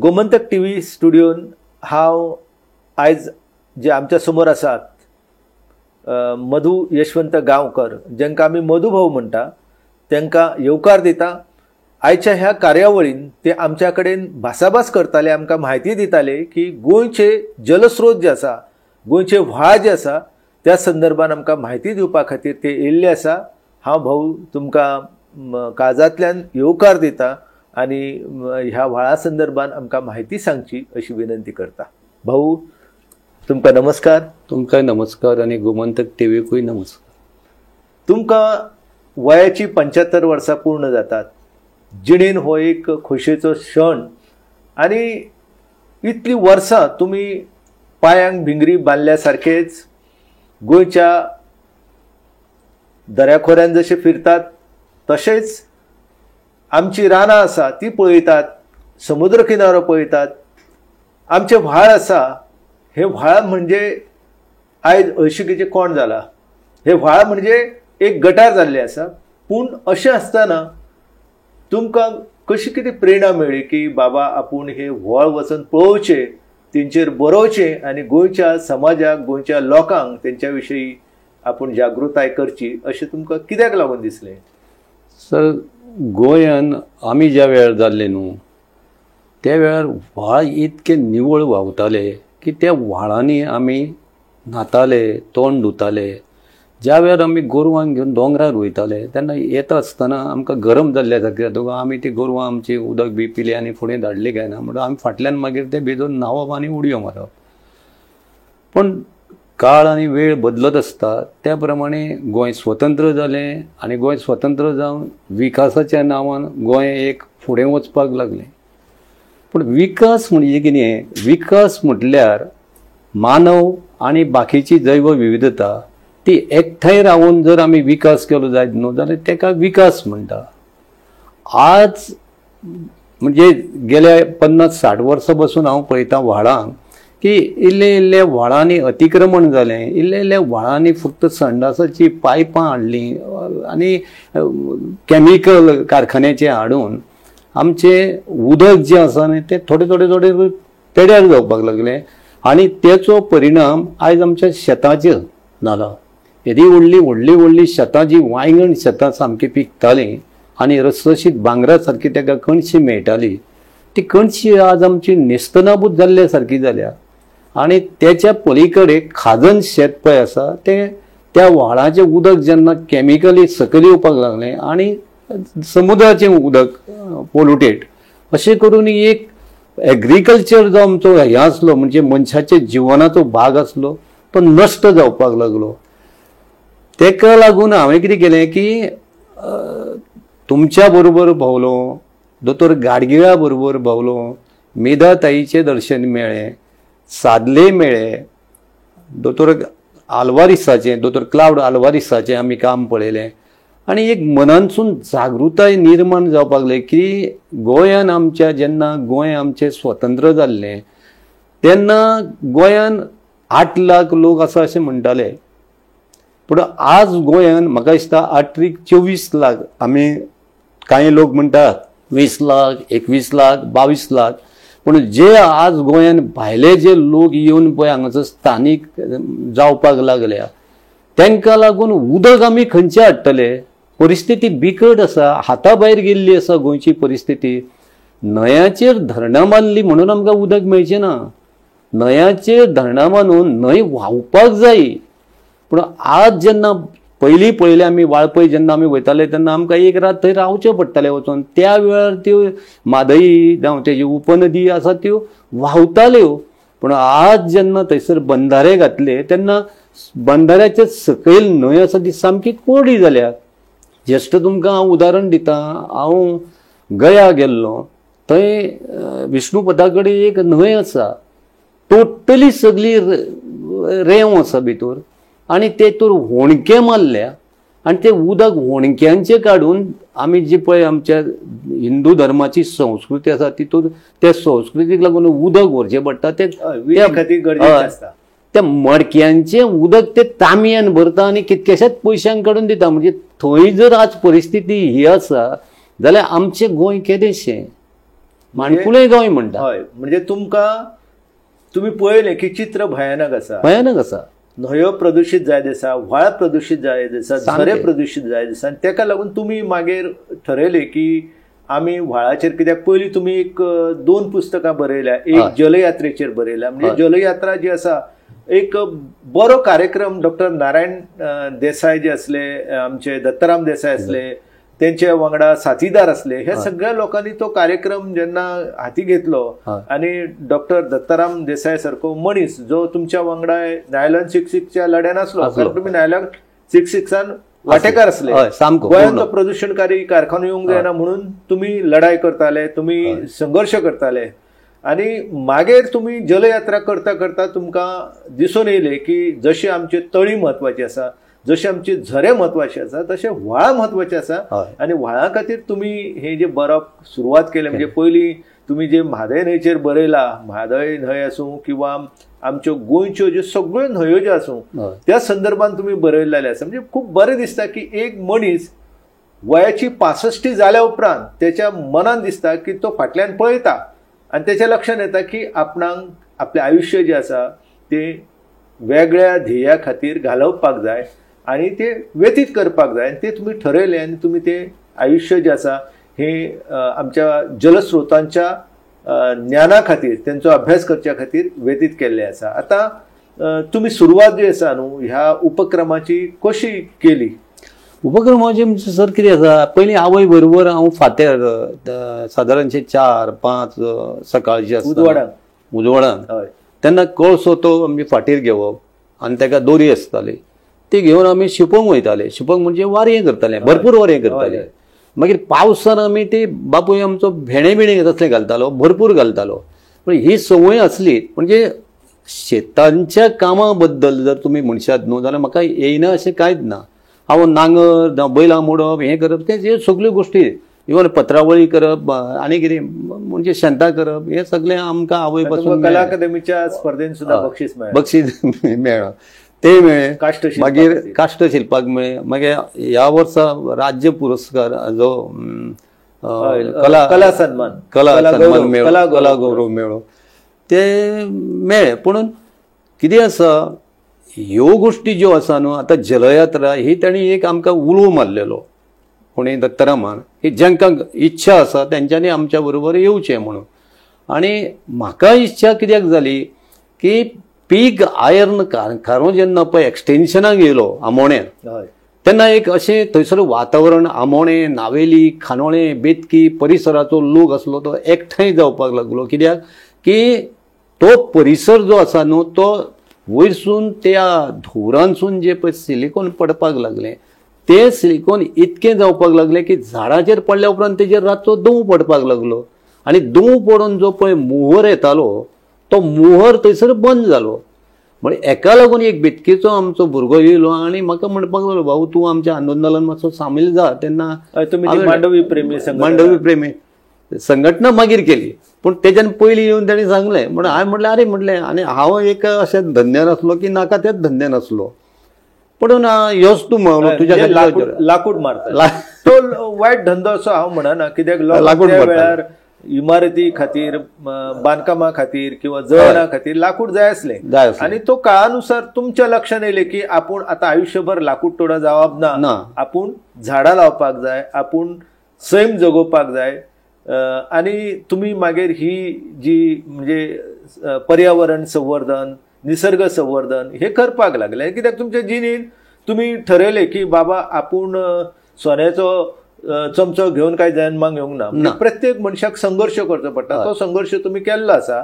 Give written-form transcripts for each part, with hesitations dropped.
Gomantak TV स्टुडिओन हांव आयज जे आमच्या समोर आसात मधु यशवंत गांवकर जांकां आमी मधु भाऊ म्हणटा तांकां येवकार दिता। आयच्या ह्या कार्यावळीन ते आमच्या कडेन भासाभास करताले, आमकां म्हायती दिताले की गोंयचे जलस्रोत जे आसा, गोंयचे व्हाळ जे आसा त्या संदर्भान आमकां म्हायती दिवपा खातीर ते येयल्ले आसा। हांव भाऊ तुमकां काळजांतल्यान येवकार दिता आनी ह्या व्हाळा संदर्भान आमकां म्हायती सांगची अशी विनंती करता। भाऊ तुमकां नमस्कार। तुमकां नमस्कार आनी गोमंतक टीव्हीकूय नमस्कार। तुमकां वयाची 75 वर्सां पूर्ण जातात। जिणेन हो एक खोशयेचो क्षण आनी इतली वर्सां तुमी पांयांक भिंगरी बांदल्या सारकेच गोंयच्या दर्याखोऱ्यान जशे फिरतात तशेंच आमची रानां आसा ती पळयतात, समुद्र किनारो पळयतात, आमचे व्हाळ आसा हे व्हाळ म्हणजे आयज हळशिकेचें कोण जाला, हे व्हाळ म्हणजे एक गटार जाल्ले आसा। पूण अशें आसतना तुमकां कशी कितें प्रेरणा मेळ्ळी की बाबा आपूण हे व्हाळ वचून पळोवचें, तेंचेर बरोवचें आनी गोंयच्या समाजाक, गोंयच्या लोकांक तेंच्या विशीं आपूण जागृताय करची अशें तुमकां कित्याक लागून दिसलें? सर, गोंयान आमी ज्या वेळार जाल्ले न्हू त्या वेळार व्हाळ इतके निवळ व्हांवताले की त्या व्हाळांनी आमी न्हाताले, तोंड धुताले। ज्या वेळार आमी गोरवांक घेवन दोंगरार वयताले तेन्ना येता आसतना आमकां गरम जाल्ल्या सारकें जाता। आमी ती गोरवां आमची उदक बी पिली आनी फुडें धाडली काय ना म्हणून आमी फाटल्यान मागीर ते भिजून न्हांवप आनी उडयो मारप। पण काळ आनी वेळ बदलत आसता त्या प्रमाणे गोंय स्वतंत्र जालें आनी गोंय स्वतंत्र जावन विकासाच्या नांवान गोंय एक फुडें वचपाक लागलें। पूण विकास म्हणजे कितें? विकास म्हटल्यार मानव आनी बाकीची जैव विविधता ती एकठांय रावून जर आमी विकास केलो जायत न्हू जाल्यार तेका विकास म्हणटा। आज म्हणजे गेल्या 50-60 वर्सां पासून हांव पळयतां व्हाळांक की इल्ले इल्ले व्हाळांनी अतिक्रमण जालें, इल्ले इल्ले व्हाळांनी फक्त संडासाची पायपां हाडलीं आनी कॅमिकल कारखान्याचे हाडून आमचें उदक जें आसा न्ही तें थोडे थोडे थोडे पेड्यार जावपाक लागलें आनी तेचो परिणाम आयज आमच्या शेताचेर जाला। येदी व्हडली व्हडली व्हडली शेतां जी वांयगण शेतां सामकी पिकतालीं आनी रसरशीत भांगरा सारकी ताका कणशी मेळटाली, ती कणशी आज आमची नेस्तनाबूत जाल्ल्या सारकी जाल्या। आनी तेच्या पलीकडे खाजन शेत पळय आसा ते त्या व्हाळाचें उदक जेन्ना कॅमिकली सकयल येवपाक लागलें आनी समुद्राचें उदक पोल्युटेड अशें करून एक एग्रीकल्चर जो आमचो हें आसलो म्हणजे मनशाच्या जिवनाचो भाग आसलो तो नश्ट जावपाक लागलो। तेका लागून हांवें कितें केलें की तुमच्या बरोबर भोंवलो, दोतोर गाडगिळा बरोबर भोंवलो, मेधा ताईचें दर्शन मेळ्ळें, सादले मेळ्ळे, दोतोर आल्वारिसाचें, दोतोर क्लावड आल्वारिसाचें आमी काम पळयलें आनी एक मनांतसून जागृताय निर्माण जावपाक लागली की गोंयान आमच्या जेन्ना गोंय आमचें स्वतंत्र जाल्लें तेन्ना गोंयान 8 लाख लोक आसा अशें म्हणटाले। पूण आज गोंयान म्हाका दिसता 8-24 लाख, आमी कांय लोक म्हणटात 20 लाख, 21 लाख, 22 लाख, पूण जे आज गोंयान भायले जे लोक येवन पळय हांगासर स्थानीक जावपाक लागल्या तांकां लागून उदक आमी खंयचे हाडटले? परिस्थिती बिकट आसा, हाता भायर गेल्ली आसा गोंयची परिस्थिती। न्हंयाचेर धरणां बांदली म्हणून आमकां उदक मेळचें ना, न्हंयाचेर धरणां बांदून न्हंय व्हांवपाक जाय। पूण आज जेन्ना पयलीं पळयलें आमी वाळपय जेन्ना आमी वयताले तेन्ना आमकां एक रात थंय रावचें पडटालें वचून। त्या वेळार त्यो म्हादई जावं तेजी उपनदी आसा त्यो व्हांवताल्यो। पूण आज जेन्ना थंयसर बंधारे घातले तेन्ना बंधाऱ्याचे सकयल न्हंय आसा ती सामकी कोरडी जाल्या। जस्ट तुमकां हांव उदाहरण दितां, हांव गया गेल्लो, थंय विष्णुपदा कडेन एक न्हंय आसा, टोटली सगळी रेंव आसा भितर आनी तेतूर होणके मारल्या आनी ते उदक होणक्यांचे काडून आमी जी पळय आमच्या हिंदू धर्माची संस्कृती आसा तितूर त्या संस्कृतीक लागून उदक व्हरचें पडटा ते खातीर गरजेचें आसता। त्या मडक्यांचें उदक ते तांबयान भरता आनी कितक्याशाच पयशांक काडून दिता। म्हणजे थंय जर आज परिस्थिती ही आसा जाल्यार आमचें गोंय केदेशें? माणकुलें गांव म्हणटा. हय, म्हणजे तुम्ही पळयलें की चित्र भयानक आसा. भयानक आसा. न्हंयो प्रदूषित जायत आसा, व्हाळ प्रदूषित जायत आसा, झरे प्रदूषित जायत आसा. आनी तेका लागून तुमी मागीर ठरयलें की आमी व्हाळाचेर, कित्याक पयलीं तुमी एक 2 पुस्तकां बरयल्या. एक जलयात्रेचेर बरयल्या. म्हणजे जलयात्रा जी आसा, एक बरो कार्यक्रम डॉक्टर नारायण देसाय जे असले, आमचे दत्ताराम देसाय असले, त्यांच्या वांगडा साथीदार असले, ह्या सगळ्या लोकांनी तो कार्यक्रम जेन्ना हाती घेतलो आणि डॉक्टर दत्ताराम देसाय सारको मनीस जो तुमच्या वांगडा न्यायालयान 666च्या लढ्यान असलो, कारण तुम्ही न्यायालयान 666 वांटेकार असले, गोंयांत प्रदूषणकारी कारखानो येवंक जायना म्हणून तुम्ही लढाई करताले, तुम्ही संघर्ष करताले. आणि मागीर तुम्ही जलयात्रा करता करता तुमकां दिसून येयलें की जशी आमची तळी महत्वाची आसा, जसे आमचे झरे महत्वाचे आसा, तसे व्हाळ महत्वाचे आसा. आणि व्हाळा खातीर तुम्ही हे जे बरोवप सुरवात केले. म्हणजे पयलीं तुम्ही जे म्हादय न्हंयचेर बरयला, म्हादय न्हंय आसूं किंवा आमच्यो गोंयच्यो ज्यो सगळ्यो न्हंयो ज्यो आसूं त्या संदर्भात तुम्ही बरयलेले आसा. म्हणजे खूब बरें दिसता की एक मनीस वयाची 65 जाल्या उपरांत त्याच्या मनान दिसता की तो फाटल्यान पळयता आणि त्याच्या लक्षात येता की आपणाक आपलें आयुष्य जे आसा ते वेगळ्या ध्येया खातीर घालवपाक जाय आणि ते व्यतीत करपाक जाय. आणि ते तुम्ही ठरयलें आणि तुम्ही ते आयुष्य जे आसा हे आमच्या जलस्रोतांच्या ज्ञाना खातीर, त्यांचो अभ्यास करच्या खातीर व्यतीत केल्ले आसा. आता तुम्ही सुरवात जी आसा न्हू ह्या उपक्रमाची कशी केली? उपक्रमाचे म्हणजे सर कितें आसा, पयलीं आवय बरोबर हांव फातर सादारणशे 4-5 सकाळचे उजवाडान तेन्ना कळसो तो आमी फाटीर घेवप आनी ताका दोरी आसताली ती घेवन आमी शिंपोंक वयताले. शिंपोंक म्हणजे वारें करताले, भरपूर वारें करताले. मागीर पावसान आमी ते बापूय आमचो भेणे बिणे तसले घालतालो, भरपूर घालतालो. पण ही संवय असली. म्हणजे शेतांच्या कामा बद्दल जर तुम्ही म्हणशात न्हू जाल्यार म्हाका येयना अशें कांयच ना. हांव नांगर बैलां मोडप हें करप ते सगल्यो गोश्टी, इवन पत्रावळी करप आनी कितें म्हणजे शेतां करप, हे सगळें आमकां आवय पासून कला अकादमीच्या स्पर्धेन सुद्धा बक्षीस मेळ्ळां. ते मेळ्ळे. मागीर काष्टशिल्पाक मेळ्ळे. मागीर ह्या वर्सा राज्य पुरस्कार जो कला सन्मान मेळ्ळो, कला गौरव मेळ्ळो, ते मेळ्ळे. पूण कितें आसा, ह्यो गोश्टी ज्यो आसा न्हू, आतां जलयात्रा ही तांणी एक आमकां उलो मारलेलो कोणी दत्तारामान, की जांकां इच्छा आसा तेंच्यांनी आमच्या बरोबर येवचें म्हणून. आनी म्हाका इच्छा कित्याक जाली की पीक आयर्न कारखानो जेन्ना पळय एक्सटेन्शनाक येयलो आमोण्यान, तेन्ना एक अशें थंयसर वातावरण, आमोणें, नावेली, खानोळें, बेतकी परिसराचो लोक आसलो तो एकठांय जावपाक लागलो. कित्याक की तो परिसर जो आसा न्हू तो वयरसून त्या धुवरांसून जे पळय सिलिकॉन पडपाक लागलें, ते सिलिकॉन इतकें जावपाक लागलें की झाडाचेर पडल्या उपरांत तेजेर रातचो दंव पडपाक लागलो. आनी दंव पडून जो पळय मोहर येतालो तो मोहर थंयसर बंद जालो. म्हणजे एका लागून एक बेतकेचो आमचो भुरगो येयलो आनी म्हाका म्हणपाक लागलो, भाऊ तूं आमच्या आंदोलनान मातसो सामील जा. तेन्ना मांडवी प्रेमी संघटना मागीर केली. पूण तेच्यान पयलीं येवन ताणें सांगलें. म्हणून हांवें म्हटलें अरे म्हटलें, आनी हांव एक अशें धंद्यान आसलो की नाका त्याच धंद्यान आसलो. पूण योच तूं म्हणलो तुज्या लाकूड मारता तो वायट धंदो असो हांव म्हणना. कित्याक लाकूड वेळार इमारती खातीर, बांदकामा खातीर किंवा जळणा खातीर लाकूड जाय आसलें. आनी तो काळानुसार तुमच्या लक्षात येयलें की आपूण आतां आयुश्यभर लाकूड तोडा जावप ना, आपूण झाडां लावपाक जाय, आपूण सैम जगोवपाक जाय. आणि तुम्ही मागीर ही जी म्हणजे पर्यावरण संवर्धन, निसर्ग संवर्धन हे करपाक लागले. कित्याक तुमच्या जिणेंत तुम्ही ठरयलें की बाबा आपूण सोन्याचो चमचो घेवन काय जन्माक येवंक ना. प्रत्येक मनशाक संघर्ष करचो पडटा. तो संघर्ष तुम्ही केल्लो आसा.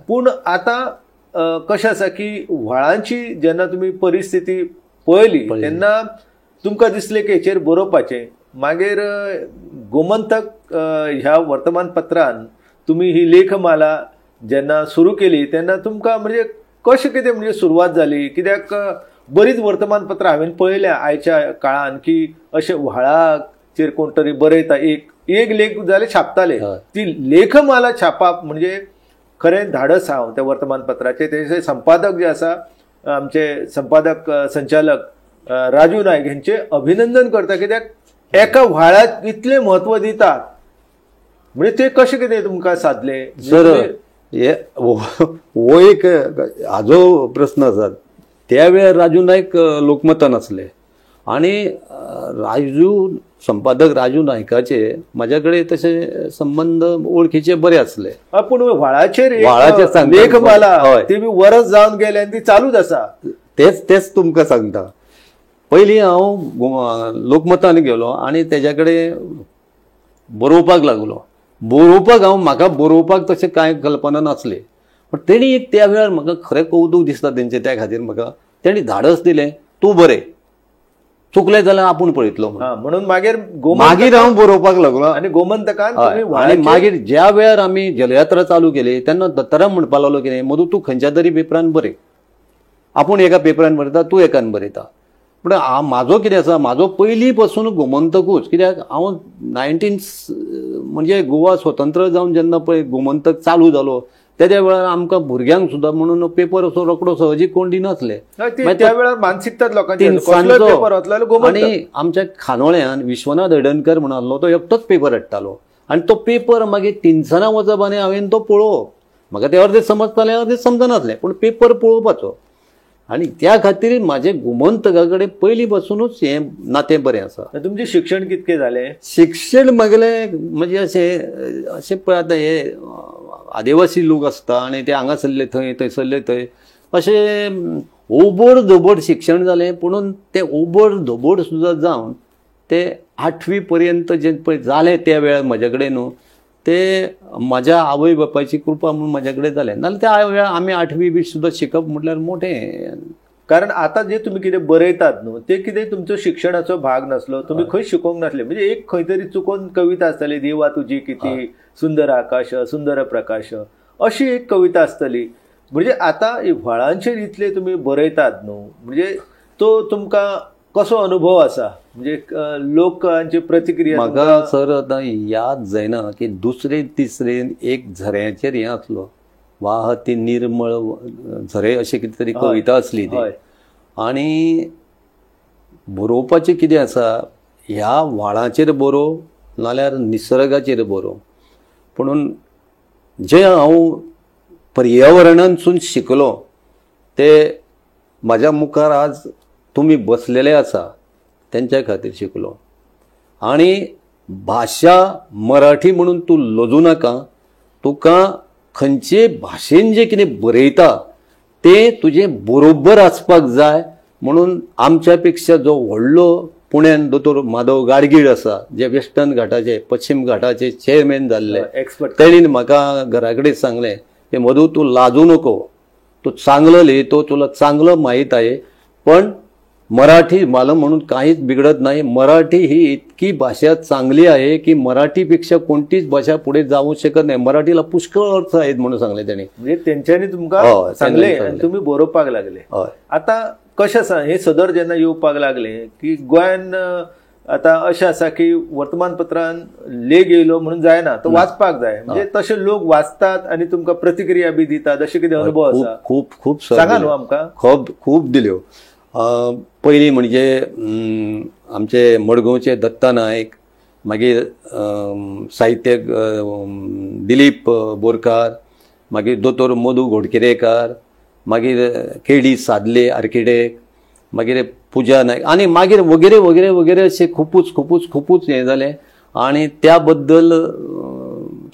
पूण आतां कशें आसा की व्हाळांची जेन्ना तुम्ही परिस्थिती पळयली तेन्ना तुमकां दिसलें की हेचेर बरोवपाचें. मागीर गोमंतक ह्या वर्तमानपत्रान तुम्ही ही लेखमाला जेन्ना सुरू केली तेन्ना तुमकां म्हणजे कशें कितें म्हणजे सुरवात जाली? कित्याक बरीच वर्तमानपत्रां हांवें पळयल्या आयच्या काळान की अशें व्हाळाचेर कोण तरी बरयता, एक लेख जाले छापताले. ती लेखमाला छापप म्हणजे खरें धाडस हांव त्या वर्तमानपत्राचे. तेचे संपादक जे आसा आमचे संपादक संचालक राजू नायक हेंचे अभिनंदन करता. कित्याक एका व्हाळाक इतलें म्हत्व दितात म्हणजे ते कशें कितें तुमकां साधले सर हो एक हाजो प्रश्न आसा. त्या वेळार राजू नायक लोकमतान आसले आणि संपादक राजू नायकाचे माझ्या कडेन तसे संबंध ओळखीचे बरे आसले. पूण व्हाळाचेर लेख मला ते बी वरस जावन गेले आनी ती चालूच आसा. तेच तुमकां सांगता. पयलीं हांव लोकमतान गेलो आनी तेज्या कडेन बरोवपाक लागलो. म्हाका बरोवपाक तशें कांय कल्पना नासली. पण तेणी त्या वेळार म्हाका खरें कौतूक दिसता तेंचे. त्या खातीर म्हाका तेणी धाडस दिलें, तूं बरें, चुकलें जाल्यार आपूण पळयतलो म्हणून मागीर हांव बरोवपाक लागलो. आनी गोमंतकान आनी मागीर ज्या वेळार आमी जलयात्रा चालू केली तेन्ना दत्ताराम म्हणपाक लागलो कितें, मधू तूं खंयच्या तरी पेपरान बरय, आपूण एका पेपरान बरयता, तूं एकान बरयता. पूण म्हाजो कितें आसा, म्हाजो पयलीं पासून गोमंतकूच. कित्याक हांव म्हणजे गोवा स्वतंत्र जावन जेन्ना पळय गोमंतक चालू जालो तेद्या वेळार आमकां भुरग्यांक सुद्दां म्हणून पेपर असो रोखडो सहजीक कोण दिनासले. त्या वेळार मानसिकता लोकांची. आनी आमच्या खानोळ्यान विश्वनाथ हळदणकर म्हणून आसलो, तो एकटोच पेपर हाडटालो आनी तो पेपर मागीर तिनसाना वचप आनी हांवें तो पळोवप. म्हाका ते अर्दे समजताले, अर्दे समजनासले, पूण पेपर पळोवपाचो. आनी त्या खातीर म्हाजें गोमंतका कडेन पयलीं पासूनच हें नातें बरें आसा. तुमचें शिक्षण कितकें जालें? शिक्षण म्हगेलें म्हणजे अशें पळय, आतां हे आदिवासी लोक आसता आनी ते हांगा सरले थंय, थंय सरले थंय, अशें ओबड धोबड शिक्षण जालें. पुणून तें ओबड धोबड सुद्दां जावन ते 8वी पर्यंत जें पळय जालें त्या वेळार म्हाजे कडेन न्हू, ते म्हाज्या आवय बापायची कृपा म्हणून म्हाज्या कडेन जालें. नाल्यार त्या वेळार आमी 8वी बी सुद्दां शिकप म्हटल्यार मोठें. कारण आतां जे तुमी कितें बरयतात न्हू, ते कितें तुमचो शिक्षणाचो भाग नासलो, तुमी खंय शिकोवंक नासले. म्हणजे एक खंय तरी चुकोवन कविता आसताली, देवा तुजी किती सुंदर आकाश, सुंदर प्रकाश, अशी एक कविता आसतली. म्हणजे आतां व्हाळांचेर इतले तुमी बरयतात न्हू, म्हणजे तो तुमकां कसो अनुभव आसा? म्हणजे लोकांची प्रतिक्रिया म्हाका सर आतां याद जायना की दुसरे तिसरे एक झऱ्याचेर हें आसलो, वाह ती निर्मळ झरे, अशी कितें तरी कविता आसली ती. आनी बरोवपाचें कितें आसा, ह्या व्हाळाचेर बरोव नाल्यार निसर्गाचेर बरोव. पुणून जें हांव पर्यावरणांतसून शिकलो ते म्हाज्या मुखार आज तुमी बसलेले आसा तेंच्या खातीर शिकलो. आनी भाशा मराठी म्हणून तूं लजू नाका. तुका खंयचे भाशेन जें कितें बरयता तें तुजें बरोबर आसपाक जाय. म्हणून आमच्या पेक्षा जो व्हडलो पुण्यान दोतोर माधव गाडगीळ आसा, जे वेस्टर्न घाटाचे पश्चिम घाटाचे चेअरमॅन जाल्ले, तेणीन म्हाका घरा कडेन सांगलें की मधू तूं लाजू नको, तू चांगलं लिहितो, तुला चांगलं माहीत आहे, पण मराठी मला म्हणून काहीच बिघडत नाही. मराठी ही इतकी भाषा चांगली आहे की मराठीपेक्षा कोणतीच भाषा पुढे जाऊ शकत नाही. मराठीला पुष्कळ अर्थ आहेत म्हणून सांगले त्यांनी. म्हणजे त्यांच्यानी तुमकां सांगले आनी तुमी बरोवपाक लागले. आतां कशें आसा, हे सदर जेन्ना येवपाक लागले की गोंयान आतां अशें आसा की वर्तमानपत्रान लेख येयलो म्हणून जायना, तो वाचपाक जाय. म्हणजे तशे लोक वाचतात आनी तुमकां प्रतिक्रिया बी दितात, अशें कितें अनुभव आसा? खूब खूब सांगा न्हू आमकां. खूब दिल्यो. पयलीं म्हणजे आमचे मडगांवचे दत्ता नायक, मागीर साहित्यक दिलीप बोरकार, मागीर दोतोर मधू घोडकेरेकार, मागीर केडी सादले आर्किटेक्ट, मागीर पुजा नायक, आनी मागीर वगैरे वगैरे वगैरे अशें खुपूच हें जालें. आनी त्या बद्दल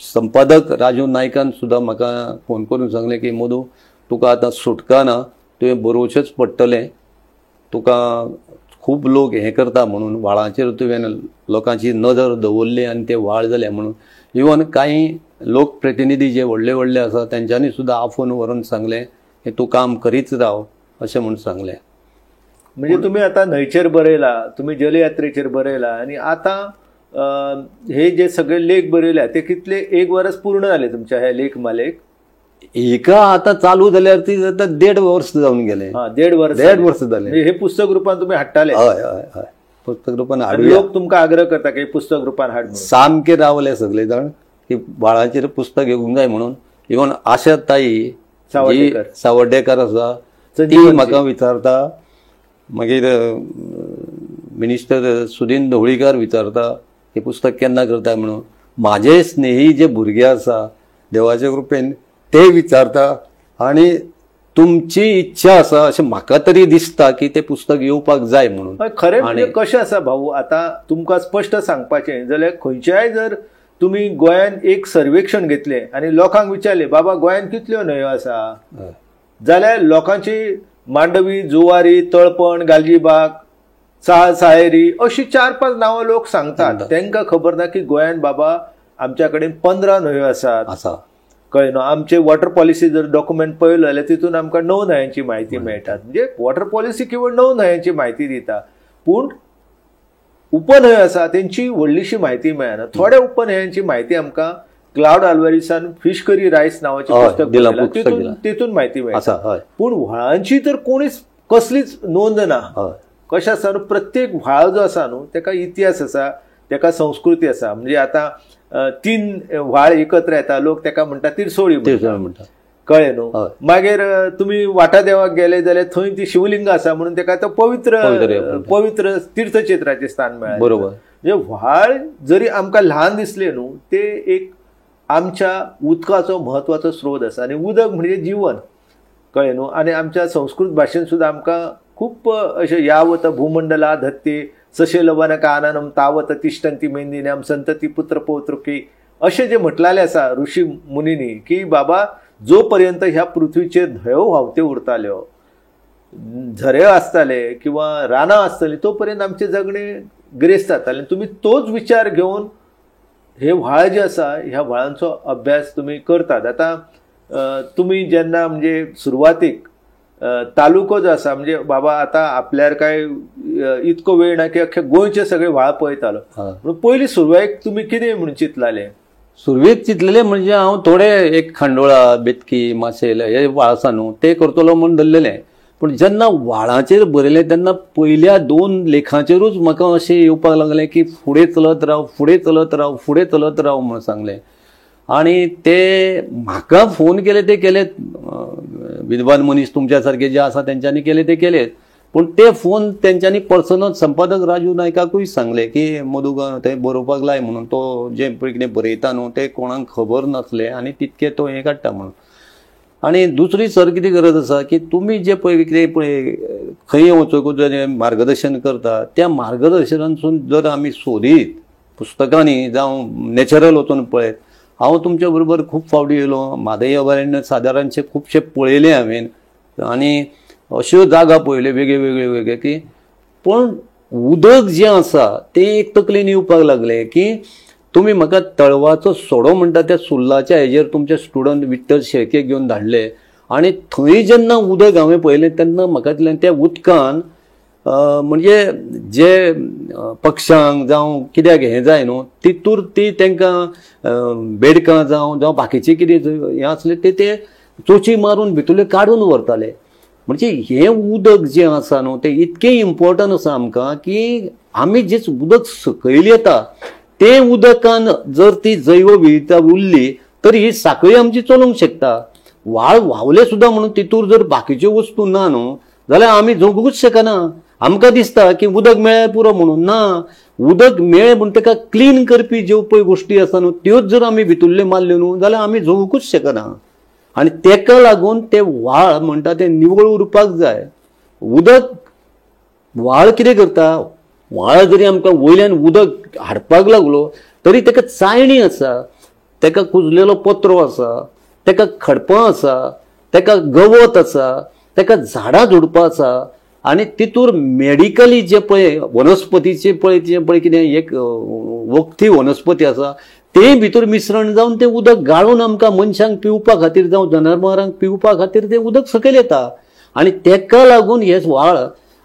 संपादक राजू नायकान सुद्दां म्हाका फोन करून सांगलें की मधू तुका आतां सुटका ना, तुवें बरोवचेंच पडटलें, तुका खूब लोक हें करता म्हणून, व्हाळांचेर तुवें लोकांची नजर दवरली आनी ते व्हाळ जाले म्हणून. इवन कांय लोक प्रतिनिधी जे व्हडले व्हडले आसा तेंच्यांनी सुद्दां आफोन व्हरून सांगलें की तूं काम करीत राव अशें म्हणून सांगलें. म्हणजे तुमी आतां न्हंयचेर बरयला, तुमी जलयात्रेचेर बरयला, आनी आतां हे जे सगळे लेख बरयल्या ते कितले 1 वर्स पूर्ण जाले तुमच्या हे लेख मालेक? एका आतां चालू जाल्यार ती आतां 1.5 वर्स जावन गेले. 1.5 वर्स जाले. हे पुस्तक रूपान तुमी हाडटाले? हय पुस्तक रूपान हाडूया. लोक तुमकां आग्रह करता की पुस्तक रूपान हाड म्हणून? सामके रावले सगळे जाण की व्हाळाचेर पुस्तक येवंक जाय म्हणून. इवन आशा ताई सावर्डेकर आसा ती म्हाका विचारता, मागीर मिनिस्टर सुदीन ढवळीकर विचारता की पुस्तक केन्ना करता म्हणून. माझे स्नेही जे भुरगे आसा देवाच्या कृपेन ते विचारता आणि तुमची इच्छा आसा अशें म्हाका तरी दिसता की ते पुस्तक येवपाक जाय म्हणून. खरें म्हणजे कशें आसा भाऊ, आता तुमकां स्पश्ट सांगपाचें जाल्यार खंयच्याय जर तुम्ही गोंयान एक सर्वेक्षण घेतले आणि लोकांक विचारले बाबा गोंयान कितल्यो न्हंयो आसा जाल्यार लोकांची मांडवी, जुवारी, तळपण, गालजीबाग, साळेरी अशी 4-5 नांवां लोक सांगतात. तांकां खबर ना की गोंयान बाबा आमच्या कडेन 15 न्हंयो आसात. कळ्ळें न्हू. आमचे वॉटर पॉलिसी जर डॉक्युमेंट पळयलो जाल्यार तितून आमकां 9 न्हंयांची म्हायती मेळटात. म्हणजे वॉटर पॉलिसी केवळ 9 न्हंयांची म्हायती दिता, पूण उपन्हंयो आसा तेंची व्हडलीशी म्हायती मेळना. थोड्या उपन्हंयांची म्हायती आमकां क्लाउड आल्वारिसान फिश करी रायस नांवाचें पुस्तक तितून म्हायती मेळटा. पूण व्हाळांची तर कोणीच कसलीच नोंद ना. कशें आसा न्हू, प्रत्येक व्हाळ जो आसा न्हू तेका इतिहास आसा, तेका संस्कृती आसा. म्हणजे आतां 3 व्हाळ एकत्र येता, लोक तेका म्हणटा तिरसोळी म्हणटा. कळ्ळें न्हू. मागीर तुम्ही वाटा देवाक गेले जाल्यार थंय ती शिवलिंग आसा म्हणून तेका तो पवित्र तीर्थक्षेत्राचें स्थान मेळ्ळें. बरोबर. म्हणजे व्हाळ जरी आमकां ल्हान दिसले न्हू ते एक आमच्या उदकाचो म्हत्वाचो स्रोत आसा आणि उदक म्हणजे जीवन. कळ्ळें न्हू. आणि आमच्या संस्कृत भाशेन सुद्दां आमकां खूप अशें यावत भूमंडला धत्ते सशे लवण काननम तावत तिष्ठन्ति मेंदिन्याम संतती पुत्र पौत्रकी अशें जे म्हटलेलें आसा ऋषी मुनींनी की बाबा जोपर्यंत ह्या पृथ्वीचेर न्हंयो व्हांवत्यो उरताल्यो, झरे आसताले किंवा रानां आसतलीं तोपर्यंत आमचें जगणें गिरेस्त जातालें. तुमी तोच विचार घेवन हे व्हाळ जे आसा ह्या व्हाळांचो अभ्यास तुमी करतात. आतां तुमी जेन्ना म्हणजे सुरवातीक तालुको जो आसा म्हणजे बाबा आता आपल्यार काय इतको वेळ ना की अख्खे गोंयचे सगळे व्हाळ पळयतालो, पूण पयलीं सुरवातेक तुमी कितें म्हणून चिंतलाले? सुरवेक चिंतलेले म्हणजे हांव थोडे एक खांडोळा, बेतकी, माशेल हे व्हाळ आसा न्हू ते करतलो म्हणून धरलेलें. पूण जेन्ना व्हाळाचेर बरयलें तेन्ना पयल्या 2 लेखांचेरूच म्हाका अशें येवपाक लागलें की फुडें चलत राव, फुडें चलत राव, फुडें चलत राव म्हणून सांगलें. आणि ते म्हाका फोन केले ते केलेत, विद्वान मनीस तुमच्या सारखे जे आसा तेंच्यांनी केले ते केलेत. पूण ते फोन तेंच्यांनी पर्सनल संपादक राजू नायकाकूय सांगले की मधू थंय बरोवपाक लाय म्हणून, तो जे पळय कितें बरयता न्हू ते कोणाक खबर नासलें आनी तितके तो हें काडटा म्हणून. आनी दुसरी सर कितें गरज आसा की तुमी जे पळय कितें पळय खंय वचूंक जे मार्गदर्शन करता त्या मार्गदर्शनांसून जर आमी सोदीत पुस्तकांनी जावं नॅचरल वचून पळयत. हांव तुमच्या बरोबर खूब फावटी येयलो, म्हादय अभयारण्य सादारणशे खुबशे पळयले हांवें आनी अश्यो जागा पळयल्यो वेगळे की पण उदक जें आसा तें एक तकलेन येवपाक लागलें की तुमी म्हाका तळवाचो सोडो म्हणटा त्या सुर्लाच्या हेजेर तुमचे स्टुडंट विठ्ठल शेळके घेवन धाडले आनी थंय जेन्ना उदक हांवें पळयलें तेन्ना म्हाका दिसलें त्या उदकान म्हणजे जे पक्ष्यांक जावं कित्याक हें जाय न्हू तितूर ती तांकां बेडकां जावं बाकीचे कितें हें आसलें ते चोची मारून भितुरले काडून व्हरताले. म्हणजे हें उदक जें आसा न्हू तें इतकें इम्पॉर्टंट आसा आमकां की आमी जें उदक सकयल येता तें उदकान जर ती जैव विविधता उरली तर ही साखळी आमची चलूंक शकता. व्हाळ व्हांवले सुद्दां म्हणून तितूर जर बाकीच्यो वस्तू ना न्हू जाल्यार आमी जगूंकूच शकना. आमकां दिसता की उदक मेळ्ळें पुरो म्हणून, ना, उदक मेळ्ळें म्हणून ताका क्लीन करपी ज्यो पळय गोश्टी आसा न्हू त्योच जर आमी भितुरल्यो मारल्यो न्हू जाल्यार आमी जगूंकूच शकना. आनी तेका लागून ते व्हाळ म्हणटा ते निवळ उरपाक जाय. उदक व्हाळ कितें करता, व्हाळ जरी आमकां वयल्यान उदक हाडपाक लागलो तरी ताका चाळणी आसा, ताका कुजलेलो पत्रो आसा, ताका खडपां आसा, ताका गवत आसा, ताका झाडां झुडपां आसा आनी तितूर मेडिकली जे पळय वनस्पतीचे पळय कितें एक वखदी वनस्पती आसा ते भितर मिश्रण जावन तें उदक गाळून आमकां मनशांक पिवपा खातीर जावं जनावरांक पिवपा खातीर तें उदक सकयल येता. आनी तेका लागून हे व्हाळ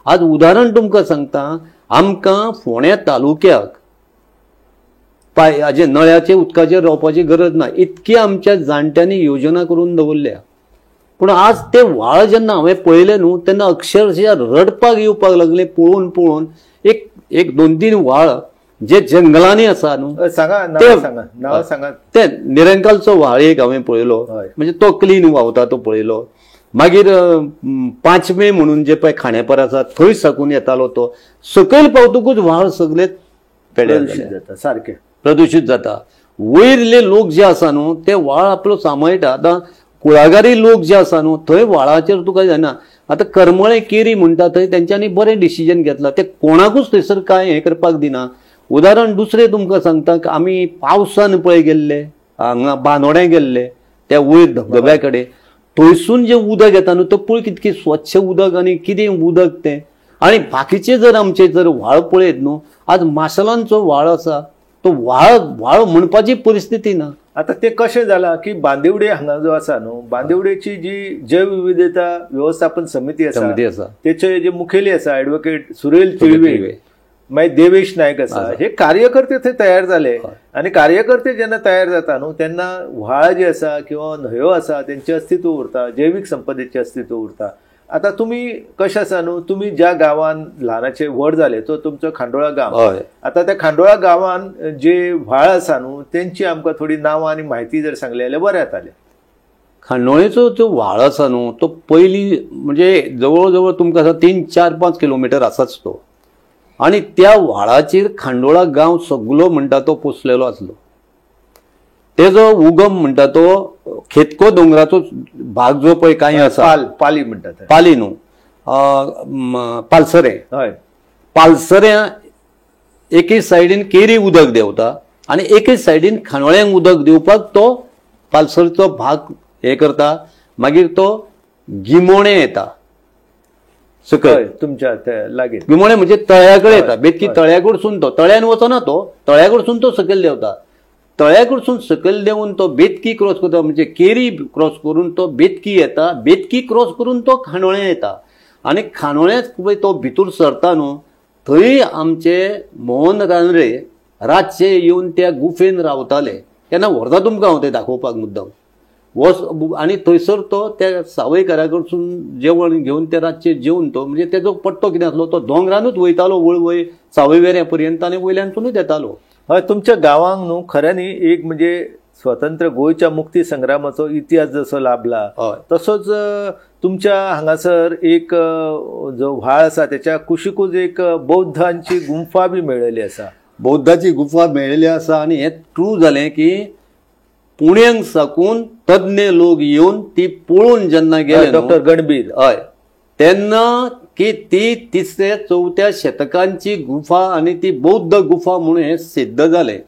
आज उदाहरण तुमकां सांगता, आमकां फोंड्या तालुक्याक हाजे नळ्याचे उदकाचेर रावपाची गरज ना इतकी आमच्या जाणट्यांनी योजना करून दवरल्या. पूण आज ते व्हाळ जेन्ना हांवें पळयलें न्हू तेन्ना अक्षरशः रडपाक येवपाक लागलें पळोवन पळोवन. एक 2-3 व्हाळ जे जंगलांनी आसा न्हू सांगा ते निरंकालचो व्हाळ एक हांवें पळयलो, म्हणजे तो क्लीन व्हांवता तो पळयलो. मागीर 5 मे म्हणून जे पळय खांडेपार आसा थंय साकून येतालो तो सकयल पावतकूच व्हाळ सगळे पेड्यार जाता, सारकें प्रदूशीत जाता. वयरले लोक जे आसा न्हू ते व्हाळ आपलो सांबाळटा. आतां कुळागरी लोक जे आसा न्हू थंय व्हाळाचेर तुका जायना. आतां करमळे केरी म्हणटा थंय तेंच्यांनी बरें डिसिजन घेतला. ते कोणाकूच थंयसर कांय हें करपाक दिना. उदाहरण दुसरें तुमकां सांगता, आमी पावसान पळय गेल्ले, हांगा बांदोड्या गेल्ले त्या वयर धबधब्या कडेन, थंयसून जे उदक येता न्हू तो पळय कितकें स्वच्छ उदक आनी कितें उदक तें. आनी बाकीचे जर आमचे जर व्हाळ पळयत न्हू, आज माशेलांचो व्हाळ आसा तो व्हाळ व्हाळ म्हणपाची परिस्थिती ना. आता ते कशें जाला की बांदिवडे हांगा जो आसा न्हू, बांदिवडेची जी जैव विविधता व्यवस्थापन समिती आसा तेचे जे मुखेली आसा ॲडव्होकेट सुरेल तिळवे, मागीर देवेश नायक आसा, हे कार्यकर्ते थंय तयार जाले. आनी कार्यकर्ते जेन्ना तयार जाता न्हू तेन्ना व्हाळ जे आसा किंवा न्हंयो आसा तेंचें अस्तित्व उरता, जैवीक संपदेचें अस्तित्व उरता. आता तुम्ही कशें आसा न्हू, तुम्ही ज्या गांवान ल्हानाचे व्हड जाले तो तुमचो खांडोळा गांव. आता त्या खांडोळा गांवान जे व्हाळ आसा न्हू तेंची आमकां थोडी नांवां आनी म्हायती जर सांगली जाल्यार बरें जातालें. खांडोळेचो जो व्हाळ आसा न्हू तो पयलीं म्हणजे जवळ जवळ तुमकां 3-4-5 किलोमिटर आसाच तो. आनी त्या व्हाळाचेर खांडोळा गांव सगळो म्हणटा तो पोसलेलो आसलो. तेजो उगम म्हणटा तो खेतको दोंगराचो भाग जो पळय कांय आसा, पाली म्हणटात, पाली न्हू, पालसरे. हय, पालसऱ्या एके सायडीन केरी उदक देंवता आनी एके सायडीन खांडोळ्यांक उदक दिवपाक तो पालसरचो भाग हे करता. मागीर तो गिमोणे येता सकयल तुमच्या लागीं. गिमोणे म्हणजे तळ्याकडे येता. बेतकी तळ्याकडसून तो तळ्यान वचना, तो तळ्याकडसून तो सकयल देंवता. तळ्याकडसून सकयल देऊन तो बेतकी क्रॉस करता, म्हणजे केरी क्रॉस करून तो बेतकी येता. बेतकी क्रॉस करून तो खांडोळे येता. आनी खांडोळ्यात तो भितूर सरता न्हू, थंय आमचे मोहन रानडे रातचे येवन त्या गुफेन रावताले. केन्ना व्हरता तुमकां हांव ते दाखोवपाक मुद्दम वच. आनी थंयसर तो त्या सावयकारा कडसून जेवण घेवन ते रातचे जेवन तो म्हणजे तेजो पट्टो कितें आसलो तो दोंगरानूच वयतालो वळवय सावयवेऱ्या पर्यंत आनी वयल्यानसूनच येतालो. हय, तुमच्या गांवांक न्हू खऱ्यांनी एक म्हणजे स्वतंत्र गोंयच्या मुक्ती संग्रामाचो इतिहास जसो लाभला तसोच तुमच्या हांगासर एक जो व्हाळ आसा त्याच्या कुशीकूच एक बौद्धांची गुंफा बी मेळिल्ली आसा. बौद्धाची गुफा मेळिल्ली आसा. आनी हें ट्रू जालें की पुण्यांक साकून तज्ञ लोक येवन ती पळोवन जेन्ना गेले, डॉक्टर गणबीर, हय, तेन्ना की ती 3-4 शतकांची गुफा आनी ती बौद्ध गुफा म्हणून हें सिद्ध जालें.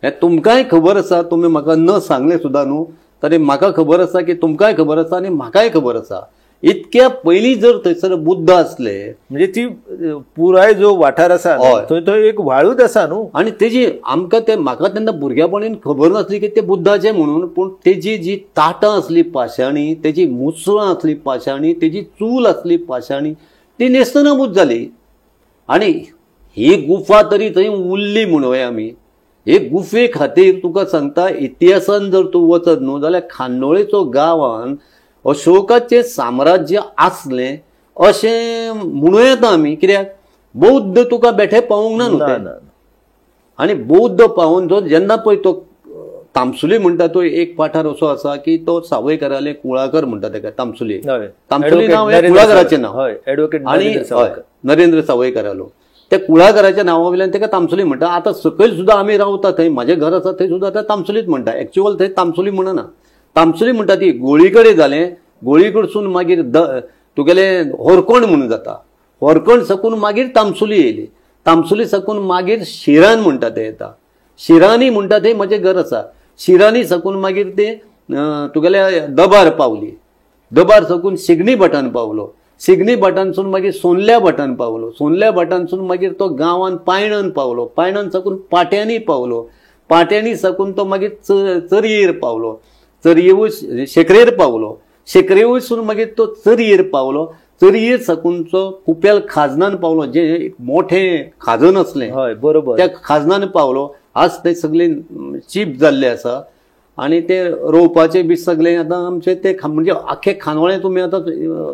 हें तुमकांय खबर आसा, तुमी म्हाका न सांगलें सुद्दां न्हू तरी म्हाका खबर आसा की तुमकांय खबर आसा आनी म्हाकाय खबर आसा. इतक्या पयलीं जर थंयसर बुद्ध असले म्हणजे ती पुराय जो वाठार आसा थंय तो एक व्हाळूच आसा न्हू. आनी तेजी आमकां ते म्हाका तेन्ना भुरग्यापणीन खबर नासली की ते बुद्धाचे म्हणून. पूण तेजी जी ताटां आसली पाशाणी, तेजी मुसळां आसली पाशाणी, तेजी चूल आसली पाशाणी, ती नेस्तनाबूत जाली. आनी ही गुफा तरी थंय उरली म्हणूय आमी. हे गुफे खातीर तुका सांगता इतिहासान जर तूं वचत न्हू जाल्यार खांडोळेचो गांवान अशोकाचें साम्राज्य आसलें अशें म्हणूं येता आमी. कित्याक बौद्ध तुका बेठे पावूंक ना न्हू. आनी बौद्ध पावून जो जेन्ना पळय तो तामसुली म्हणटा तो एक वाठार असो आसा की तो सावयकाराले कुळागर म्हणटा ताका तामसुली. तामसुली नांव हें कुळागराचें नांव. आनी नरेंद्र सावयकारालो त्या कुळागराच्या नांवा वयल्यान ताका तामसुली म्हणटा. आतां सकयल सुद्दां आमी रावता थंय, म्हाजें घर आसा थंय सुद्दां आतां तामसुलीच म्हणटा. एक्चुअल थंय तामसुली म्हणना, तामसुली म्हणटा ती गोळीकडे जालें. गोळी कडसून मागीर तुगेले होरकोण म्हणून जाता. होरकोण साकून मागीर तामसुली येयली. तामसुली साकून मागीर शिरान म्हणटा ते येता. शिरानी म्हणटा थंय म्हजें घर आसा. शिरानी साकून मागीर ते तुगेले दबार पावली. दबार साकून शिगनी भटान पावलो. शिगनी भटानसून मागीर सोनल्या भटान पावलो. सोनल्या भटानसून मागीर तो गांवान पायणान पावलो. पायणान साकून पाट्यांनी पावलो. पाट्यांनी साकून तो मागीर चरयेर पावलो. चरये शेकरेर पावलो. शेकरेवयसून मागीर तो चरयेर पावलो. चरयेर साकूनचो कुपेल खाजनान पावलो. जे मोठें खाजन असलें, हय बरोबर, त्या खाजनान पावलो. आज ते सगळे चीप जाल्ले आसा. आनी ते रोवपाचे बी सगळे आतां आमचे ते म्हणजे आख्खे खानवळे तुमी आतां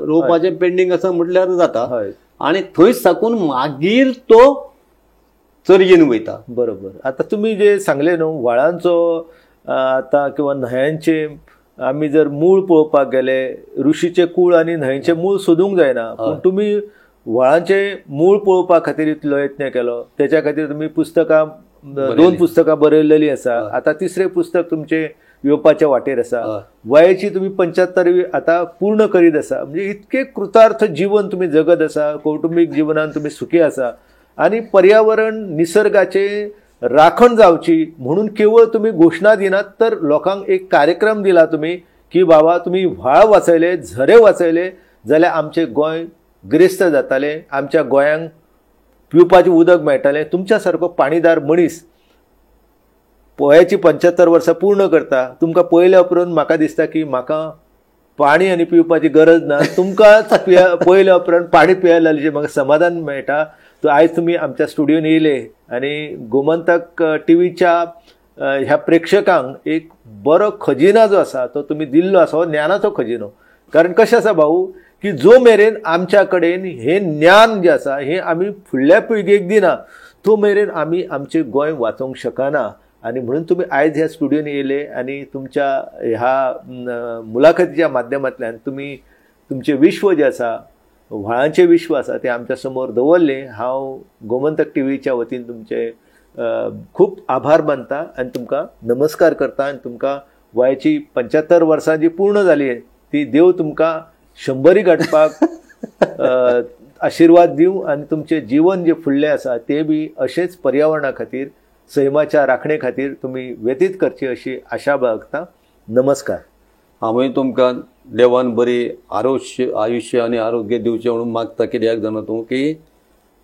रोवपाचे पेंडींग आसा म्हटल्यार जाता. आनी थंय साकून मागीर तो चरयेन वयता. बरोबर. आता तुम्ही जे सांगले न्हू व्हाळांचो आता किंवा न्हंयांचे आमी जर मूळ पळोवपाक गेले, ऋषीचे कूळ आनी न्हंयेचे मूळ सोदूंक जायना. पूण तुमी व्हाळांचे मूळ पळोवपा खातीर इतलो यत्न केलो. त्याच्या खातीर तुमी पुस्तकां 2 पुस्तकां बरयलेली आसा. आता 3रे पुस्तक तुमचे येवपाच्या वाटेर आसा. वयाची तुम्ही 75वी आता पूर्ण करीत आसा. म्हणजे इतके कृतार्थ जीवन तुम्ही जगत आसा. कौटुंबिक जीवनात तुम्ही सुखी आसा आणि पर्यावरण निसर्गाचे राखण जावची म्हणून केवळ तुम्ही घोषणा दिनात, तर लोकांक एक कार्यक्रम दिला तुम्ही की बाबा तुम्ही व्हाळ वाचयले, झरे वाचयले जाल्यार आमचे गोंय गिरेस्त जाताले, आमच्या गोंयांक पिवपाचें उदक मेळटालें. तुमच्या सारको पाणीदार मनीस वयाची 75 वर्सां पूर्ण करता. तुमकां पळयल्या उपरांत म्हाका दिसता की म्हाका पाणी आनी पिवपाची गरज ना. तुमकां पळयल्या उपरांत पाणी पियायला लागल्याचें म्हाका समाधान मेळटा. तो आयज तुम्ही आमच्या स्टुडियोन येयले आणि गोमंतक टीव्हीच्या ह्या प्रेक्षकांक एक बरो खजिना जो आसा तो तुम्ही दिल्लो आसा, हो ज्ञानाचो खजिनो. कारण कशें आसा भाऊ की जो मेरेन आमच्या कडेन हे ज्ञान जे आसा हे आमी फुडल्या पिळगेक दिना, तो मेरेन आमी आमचें गोंय वाचोवंक शकना. आणि म्हणून तुम्ही आयज ह्या स्टुडियोन येयले आणि तुमच्या ह्या मुलाखतीच्या माध्यमांतल्यान तुम्ही तुमचे विश्व जे आसा, व्हाळांचे विश्व आसा ते आमच्या समोर दवरले. हांव गोमंतक टीव्हीच्या वतीन तुमचे खूप आभार मानता आणि तुमकां नमस्कार करता. आणि तुमकां वयाची 75 वर्सां जी पूर्ण जाली ती देव तुमकां 100 गाठपाक आशिर्वाद दिवं आणि तुमचे जीवन जे फुडलें आसा ते बी अशेंच पर्यावरणा खातीर, सैमाच्या राखणे खातीर तुम्ही व्यतीत करची अशी आशा बाळगता. नमस्कार. हांवूय तुमकां देवान बरी आयुश्य आनी आरोग्य दिवचें म्हणून मागता. कित्याक जाणा तूं की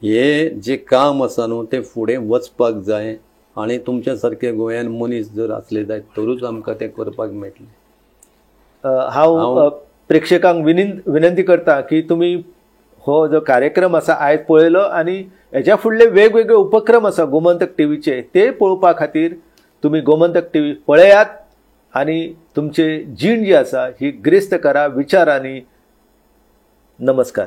हे जे काम आसा न्हू ते फुडें वचपाक जाय आनी तुमच्या सारके गोंयान मनीस जर आसले जायत तरूच आमकां तें करपाक मेळटलें. हांव प्रेक्षकांक विनंती करता की तुम्ही हो जो कार्यक्रम आसा आयज पळयलो आणि हेच्या फुडले वेगवेगळे उपक्रम आसा गोमंतक टीव्हीचे ते पळोवपा खातीर तुम्ही गोमंतक टीव्ही पळयात आणि तुमचे जीण जी आसा ही गिरेस्त करा विचारांनी. नमस्कार.